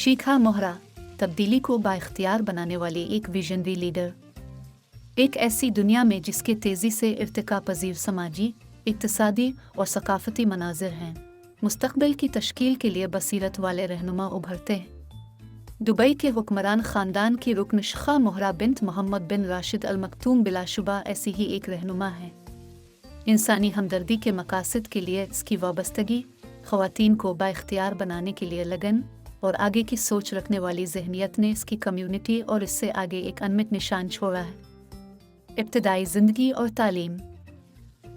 शीखा मोहरा, तब्दीली को बाइख्तियार बनाने वाली एक विजनरी लीडर। एक ऐसी दुनिया में जिसके तेज़ी से इर्तिका पजीर समाजी, इक्तिसादी और सकाफती मनाजिर हैं, मुस्तक़बिल की तश्कील के लिए बसीरत वाले रहनुमा उभरते हैं। दुबई के हुक्मरान ख़ानदान की रुकन शीखा मोहरा बिन्त मोहम्मद बिन राशिद अल मक्तूम बिलाशुबा ऐसी ही एक रहनुमा है। इंसानी हमदर्दी के मकासद के लिए इसकी वाबस्तगी, ख़वातीन को बाइख्तियार बनाने के लिए लगन और आगे की सोच रखने वाली जहनियत ने इसकी कम्युनिटी और इससे आगे एक अनमिट निशान छोड़ा है। इब्तदाई ज़िंदगी और तालीम।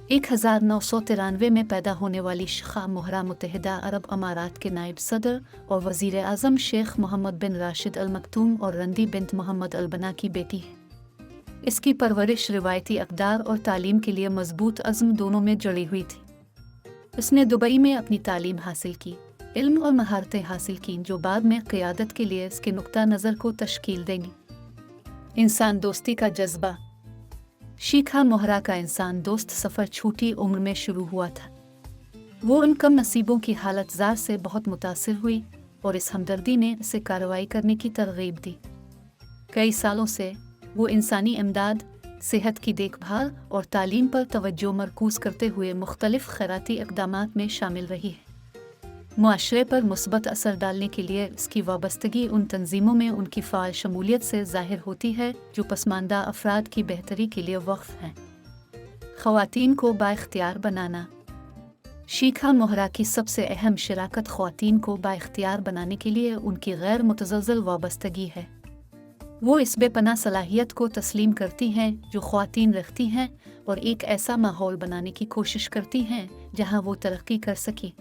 1993 में पैदा होने वाली शीखा मोहरा मुत्तहिदा अरब अमारात के नायब सदर और वज़ीर आज़म शेख मोहम्मद बिन राशिद अल मक्तूम और रंदी बिन्त मोहम्मद अल बना की बेटी है। इसकी परवरिश रिवायती अक़दार और तालीम के लिए मजबूत अज़्म दोनों में जड़ी हुई थी। उसने दुबई में अपनी तालीम हासिल की, इल्म और महारतें हासिल की जो बाद में क़ियादत के लिए इसके नुक्ता नज़र को तश्कील देंगी। इंसान दोस्ती का जज्बा। शीखा मोहरा का इंसान दोस्त सफ़र छोटी उम्र में शुरू हुआ था। वो उन कम नसीबों की हालत ज़ार से बहुत मुतासिर हुई और इस हमदर्दी ने इसे कार्रवाई करने की तरग़ीब दी। कई सालों से वो इंसानी इमदाद, सेहत की देखभाल और तालीम पर तवज्जो मरकूज़ करते हुए मुख्तलिफ़ खैराती इक़दामात में शामिल रही है। मुआशरे पर मुस्बत असर डालने के लिए इसकी वाबस्तगी उन तंजीमों में उनकी फ़ाल शमूलियत से ज़ाहिर होती है जो पसमानदा अफराद की बेहतरी के लिए वक़्फ़ हैं। ख़वातीन को बाइख्तियार बनाना। शीखा मोहरा की सबसे अहम शराकत ख़वातीन को बाइख्तियार बनाने के लिए उनकी गैर मुतज़लज़ल वाबस्तगी है। वो इस बेपनाह सलाहियत को तस्लीम करती हैं जो ख़वातीन रखती हैं और एक ऐसा माहौल बनाने की कोशिश करती हैं जहाँ वो तरक्की कर सकें।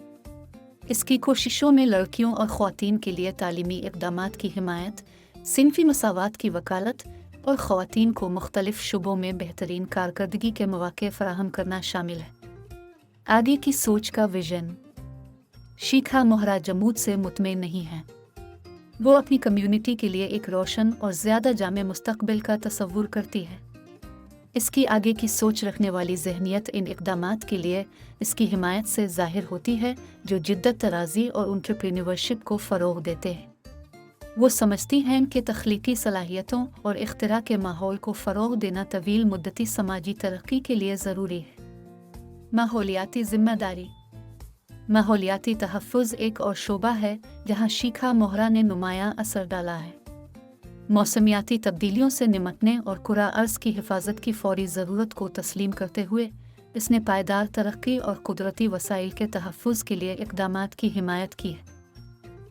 इसकी कोशिशों में लड़कियों और ख़वातीन के लिए तालीमी इक़दामात की हिमायत, सिनफ़ी मसावात की वकालत और ख़वातीन को मुख्तलिफ़ शुबों में बेहतरीन कारकर्दगी के मौक़े फ़राहम करना शामिल है। आगे की सोच का विज़न। शीखा मोहरा जमूद से मुतमईन नहीं है। वो अपनी कम्युनिटी के लिए एक रोशन और ज़्यादा जामे मुस्तक़बिल का तसव्वुर करती है। इसकी आगे की सोच रखने वाली जहनियत इन इक़दामात के लिए इसकी हिमायत से ज़ाहिर होती है जो जिद्दत तराज़ी और एंटरप्रेन्योरशिप को फ़रोग़ देते हैं। वो समझती हैं कि तख्लीकी सलाहियतों और इख्तिरा के माहौल को फ़रोग़ देना तवील मुद्दती समाजी तरक्की के लिए ज़रूरी है। माहौलियाती ज़िम्मेदारी। माहौलियाती तहफ़्फ़ुज़ एक और शोबा है जहाँ शीखा मोहरा ने नुमायाँ असर डाला है। मौसमियाती तब्दीलियों से निमटने और कुरा अर्ज़ की हिफाजत की फ़ौरी ज़रूरत को तस्लीम करते हुए इसने पायदार तरक्की और कुदरती वसाइल के तहफ़्फ़ुज़ के लिए इक़दामात की हिमायत की है।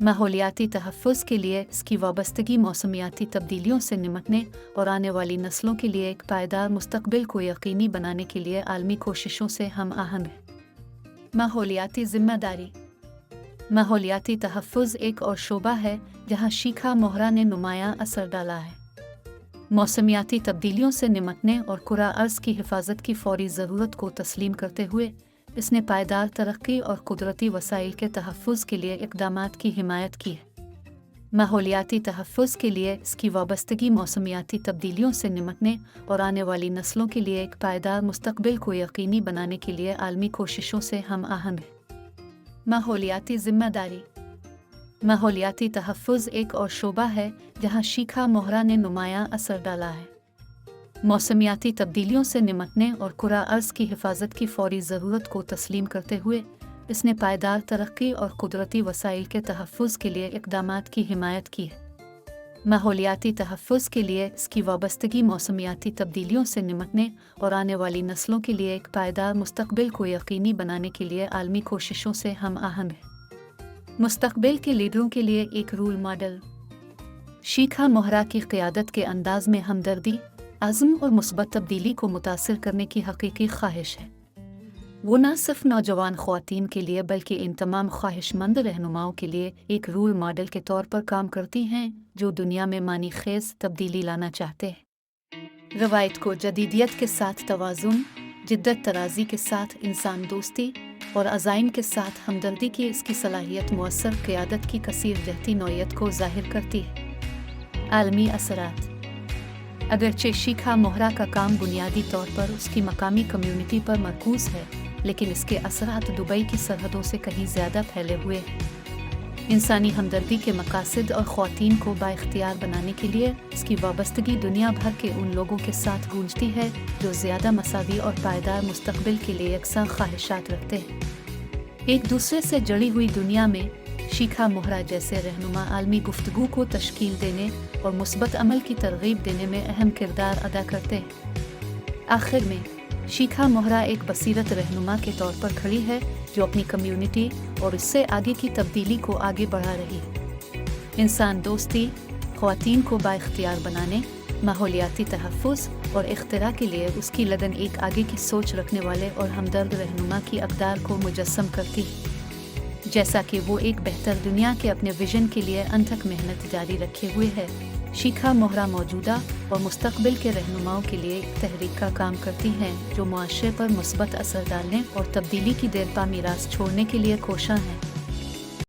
माहौलियाती तहफ़्फ़ुज़ के लिए इसकी वाबस्तगी मौसमियाती तब्दीलियों से निमटने और आने वाली नस्लों के लिए एक पायदार मुस्तक़बिल को यकीनी बनाने के लिए आलमी कोशिशों से हम आहंग है। माहौलियाती ज़िम्मेदारी। माहौलियाती तहफ़्फ़ुज़ एक और शोबा है जहाँ शीखा मोहरा ने नुमायाँ असर डाला है। मौसमियाती तब्दीलियों से निमटने और कुरा अर्ज़ की हिफाजत की फ़ौरी ज़रूरत को तस्लीम करते हुए इसने पायदार तरक्की और कुदरती वसाइल के तहफ़्फ़ुज़ के लिए इक़दामात की हिमायत की है। माहौलियाती तहफ़्फ़ुज़ के लिए इसकी वाबस्तगी मौसमियाती तब्दीलियों से निमटने और आने वाली नस्लों के लिए एक पायदार मुस्तक़बिल को यकीनी बनाने के लिए आलमी कोशिशों से हम आहंग है। माहौलियाती ज़िम्मेदारी। माहौलियाती तहफ़्फ़ुज़ एक और शोबा है जहाँ शीखा मोहरा ने नुमायाँ असर डाला है। मौसमियाती तब्दीलियों से निमटने और कुरा अर्ज़ की हिफाजत की फ़ौरी ज़रूरत को तस्लीम करते हुए इसने पायदार तरक्की और कुदरती वसाइल के तहफ़्फ़ुज़ के लिए इक़दामात की हिमायत की है। माहौलियाती तहफ़्फ़ुज़ के लिए इसकी वाबस्तगी मौसमियाती तब्दीलियों से निमटने और आने वाली नस्लों के लिए एक पायदार मुस्तक़बिल को यकीनी बनाने के लिए आलमी कोशिशों से हम आहंग है। मुस्तक़बिल के लीडरों के लिए एक रोल मॉडल। शीखा मोहरा की क़ियादत के अंदाज़ में हमदर्दी, अज़्म और मुस्बत तब्दीली को मुतासिर करने की हकीकी ख्वाहिश है। वो न सिर्फ नौजवान ख़वातीन के लिए बल्कि इन तमाम ख्वाहिशमंद रहनुमाओं के लिए एक रोल मॉडल के तौर पर काम करती हैं जो दुनिया में मानी खेज़ तब्दीली लाना चाहते हैं। रवायत को जदीदियत के साथ तवाज़ुन, जिद्दत तराज़ी के साथ इंसान दोस्ती और अज़ाइम के साथ हमदर्दी की इसकी सलाहियत मुअस्सर क़ियादत की कसीर रहती नौइयत को ज़ाहिर करती है। आलमी असरात। अगरचे शीखा मोहरा का काम बुनियादी तौर पर उसकी मकामी कम्युनिटी पर मरकूज़ है, लेकिन इसके असरात दुबई की सरहदों से कहीं ज़्यादा फैले हुए हैं। انسانی ہمدردی کے مقاصد اور خواتین کو بااختیار بنانے کے لیے اس کی وابستگی دنیا بھر کے ان لوگوں کے ساتھ گونجتی ہے جو زیادہ مساوی اور پائیدار مستقبل کے لیے یکساں خواہشات رکھتے ہیں۔ ایک دوسرے سے جڑی ہوئی دنیا میں شیخا مہرہ جیسے رہنما عالمی گفتگو کو تشکیل دینے اور مثبت عمل کی ترغیب دینے میں اہم کردار ادا کرتے ہیں۔ آخر میں شیخا مہرہ ایک بصیرت رہنما کے طور پر کھڑی ہے جو اپنی کمیونٹی اور اس سے آگے کی تبدیلی کو آگے بڑھا رہی ہے۔ انسان دوستی، خواتین کو بااختیار بنانے، ماحولیاتی تحفظ اور اختراع کے لیے اس کی لگن ایک آگے کی سوچ رکھنے والے اور ہمدرد رہنما کی اقدار کو مجسم کرتی ہے۔ جیسا کہ وہ ایک بہتر دنیا کے اپنے ویژن کے لیے انتھک محنت جاری رکھے ہوئے ہے، شیخا مہرہ موجودہ اور مستقبل کے رہنماؤں کے لیے ایک تحریک کا کام کرتی ہیں جو معاشرے پر مثبت اثر ڈالنے اور تبدیلی کی دیرپا میراث چھوڑنے کے لیے کوشاں ہیں۔